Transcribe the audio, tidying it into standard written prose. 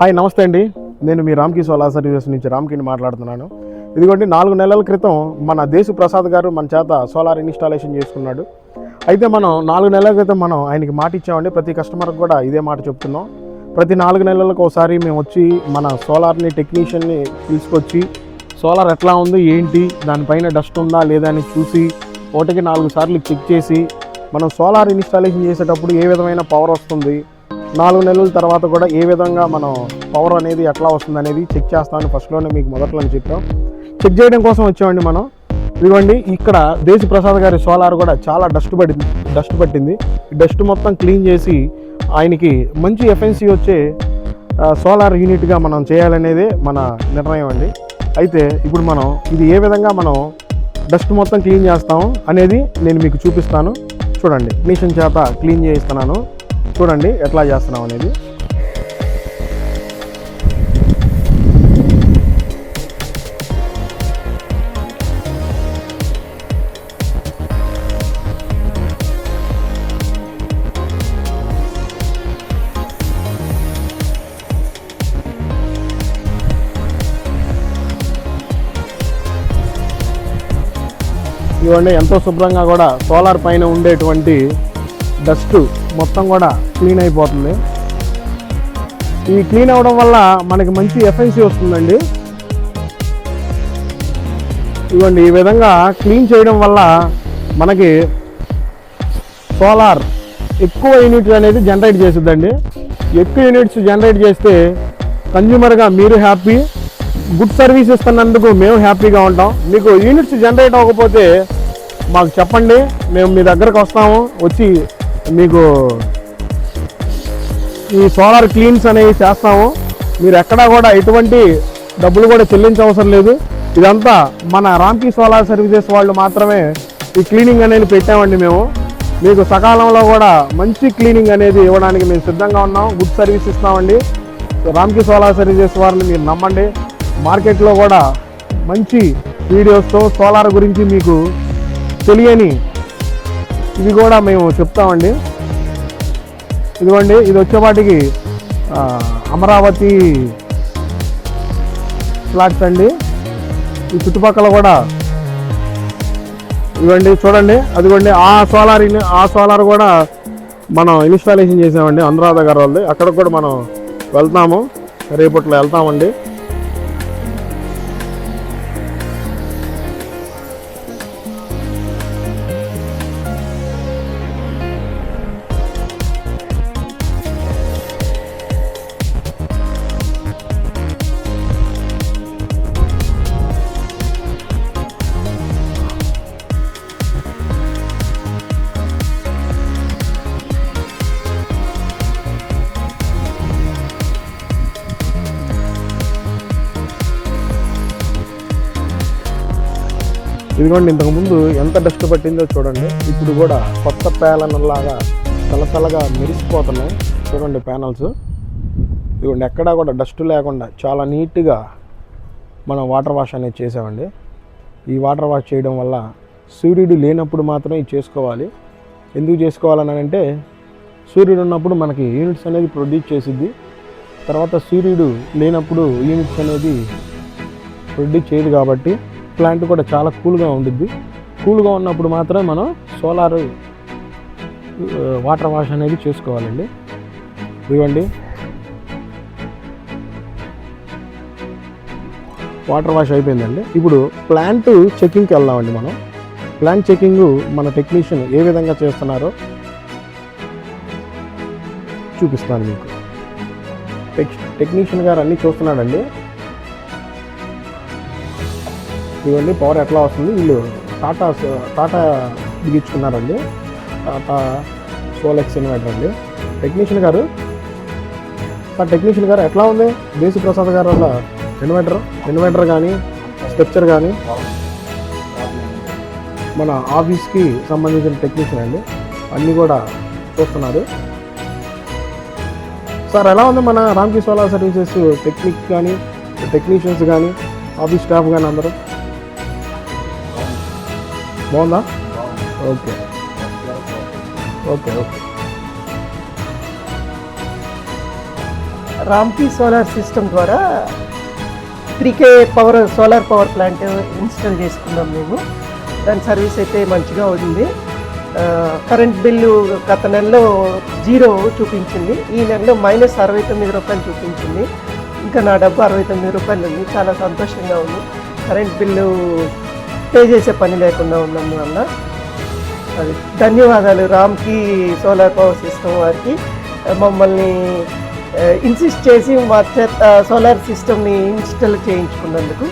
Hi నమస్తే అండి, నేను మీ రామ్కి సోలార్ సర్వీసెస్ నుంచి రామ్కిని మాట్లాడుతున్నాను. ఇదిగోండి 4 నెలల క్రితం మన దేశు ప్రసాద్ గారు మన చేత సోలార్ ఇన్స్టాలేషన్ చేసుకున్నాడు. అయితే మనం 4 నెలల క్రితం మనం ఆయనకి మాట ఇచ్చామండి. ప్రతి కస్టమర్కి కూడా ఇదే మాట చెప్తున్నాం. ప్రతి 4 నెలలకు ఒకసారి మేము వచ్చి మన సోలార్ని టెక్నీషియన్ని తీసుకొచ్చి సోలార్ ఎట్లా ఉంది ఏంటి, దానిపైన డస్ట్ ఉందా లేదా అని చూసి 1కి 4 సార్లు చెక్ చేసి మనం సోలార్ ఇన్స్టాలేషన్ చేసేటప్పుడు ఏ విధమైన పవర్ వస్తుంది, 4 నెలల తర్వాత కూడా ఏ విధంగా మనం పవర్ అనేది ఎట్లా వస్తుంది అనేది చెక్ చేస్తామని ఫస్ట్లోనే మీకు మొదట్లోనే చెప్పాం. చెక్ చేయడం కోసం వచ్చామండి మనం. ఇదిగోండి ఇక్కడ దేశు ప్రసాద్ గారి సోలార్ కూడా చాలా డస్ట్ పట్టింది. ఈ డస్ట్ మొత్తం క్లీన్ చేసి ఆయనకి మంచి ఎఫిషియన్సీ వచ్చే సోలార్ యూనిట్గా మనం చేయాలనేదే మన నిర్ణయం అండి. అయితే ఇప్పుడు మనం ఇది ఏ విధంగా మనం డస్ట్ మొత్తం క్లీన్ చేస్తాము అనేది నేను మీకు చూపిస్తాను. చూడండి, టెక్నీషియన్ చేత క్లీన్ చేయిస్తున్నాను. చూడండి ఎట్లా చేస్తున్నాం అనేది. ఇవన్నీ ఎంతో శుభ్రంగా కూడా సోలార్ పైన ఉండేటువంటి డస్ట్ మొత్తం కూడా క్లీన్ అయిపోతుంది. ఈ క్లీన్ అవ్వడం వల్ల మనకి మంచి ఎఫిషియన్సీ వస్తుందండి. ఇవ్వండి, ఈ విధంగా క్లీన్ చేయడం వల్ల మనకి సోలార్ ఎక్కువ యూనిట్స్ అనేది జనరేట్ చేస్తుందండి. ఎక్కువ యూనిట్స్ జనరేట్ చేస్తే కన్జ్యూమర్గా మీరు హ్యాపీ, గుడ్ సర్వీస్ ఇస్తున్నందుకు మేము హ్యాపీగా ఉంటాం. మీకు యూనిట్స్ జనరేట్ అవ్వకపోతే మాకు చెప్పండి, మేము మీ దగ్గరకు వస్తాము. వచ్చి మీకు ఈ సోలార్ క్లీన్స్ అనేవి చేస్తాము. మీరు ఎక్కడా కూడా ఎటువంటి డబ్బులు కూడా చెల్లించవసరం లేదు. ఇదంతా మన రామ్కి సోలార్ సర్వీసెస్ వాళ్ళు మాత్రమే ఈ క్లీనింగ్ అనేది పెట్టామండి. మేము మీకు సకాలంలో కూడా మంచి క్లీనింగ్ అనేది ఇవ్వడానికి మేము సిద్ధంగా ఉన్నాం. గుడ్ సర్వీస్ ఇస్తామండి. రామ్కి సోలార్ సర్వీసెస్ వారిని మీరు నమ్మండి. మార్కెట్లో కూడా మంచి వీడియోస్తో సోలార్ గురించి మీకు తెలియని ఇది కూడా మేము చెప్తామండి. ఇదిగోండి, ఇది వచ్చేపాటికి అమరావతి ఫ్లాట్స్ అండి. ఈ చుట్టుపక్కల కూడా ఇదిగోండి చూడండి. అదిగోండి ఆ సోలార్ కూడా మనం ఇన్స్టాలేషన్ చేసామండి అనురాధ గారు వాళ్ళది. అక్కడ కూడా మనం వెళ్తాము, రేపట్లో వెళ్తామండి. ఇదిగోండి, ఇంతకుముందు ఎంత డస్ట్ పట్టిందో చూడండి. ఇప్పుడు కూడా కొత్త ప్యానల్లాగా తలతలగా మెరిసిపోతున్నాయి. చూడండి ప్యానల్స్. ఇదిగోండి, ఎక్కడా కూడా డస్ట్ లేకుండా చాలా నీట్గా మనం వాటర్ వాష్ అనేది చేసామండి. ఈ వాటర్ వాష్ చేయడం వల్ల సూర్యుడు లేనప్పుడు మాత్రమే ఇది చేసుకోవాలి. ఎందుకు చేసుకోవాలని అంటే సూర్యుడు ఉన్నప్పుడు మనకి యూనిట్స్ అనేది ప్రొడ్యూస్ చేసిద్ది. తర్వాత సూర్యుడు లేనప్పుడు యూనిట్స్ అనేది ప్రొడ్యూస్ చేయదు. కాబట్టి ప్లాంట్ కూడా చాలా కూల్గా ఉండిద్ది. కూల్గా ఉన్నప్పుడు మాత్రమే మనం సోలార్ వాటర్ వాష్ అనేది చేసుకోవాలండి. ఇవ్వండి, వాటర్ వాష్ అయిపోయిందండి. ఇప్పుడు ప్లాంట్ చెకింగ్కి వెళ్దామండి. మనం ప్లాంట్ చెకింగ్ మన టెక్నీషియన్ ఏ విధంగా చేస్తున్నారో చూపిస్తాను మీకు. టెక్నీషియన్ గారు అన్నీ చూస్తున్నాడండి. ఇవన్నీ పవర్ ఎట్లా వస్తుంది. వీళ్ళు టాటా బిగించుకున్నారండి. టాటా సోలెక్స్ ఇన్వర్టర్ అండి. టెక్నీషియన్ గారు ఎట్లా ఉంది దేశు ప్రసాద్ గారు వల్ల ఇన్వర్టర్ కానీ స్ట్రక్చర్ కానీ మన ఆఫీస్కి సంబంధించిన టెక్నీషియన్ అండి. అన్నీ కూడా చూస్తున్నారు. సార్ ఎలా ఉంది మన రామ్కి సోలార్ సర్వీసెస్ టెక్నీషియన్స్ కానీ ఆఫీస్ స్టాఫ్ కానీ అందరూ బాగుందా? Okay okay okay Ramky solar system ద్వారా 3K solar power plant install చేసుకున్నాం మేము. దాని సర్వీస్ అయితే మంచిగా ఉంది. కరెంట్ బిల్లు గత నెలలో 0 చూపించింది, ఈ నెలలో -69 చూపించింది. ఇంకా నా డబ్బు 69 రూపాయలు ఉంది. చాలా సంతోషంగా ఉంది. కరెంట్ బిల్లు పే చేసే పని లేకుండా ఉన్నందువల్ల అది ధన్యవాదాలు రామ్కీ సోలార్ పవర్ సిస్టమ్ వారికి. మమ్మల్ని ఇన్సిస్ట్ చేసి మా చేత సోలార్ సిస్టమ్ని ఇన్స్టాల్ చేయించుకున్నందుకు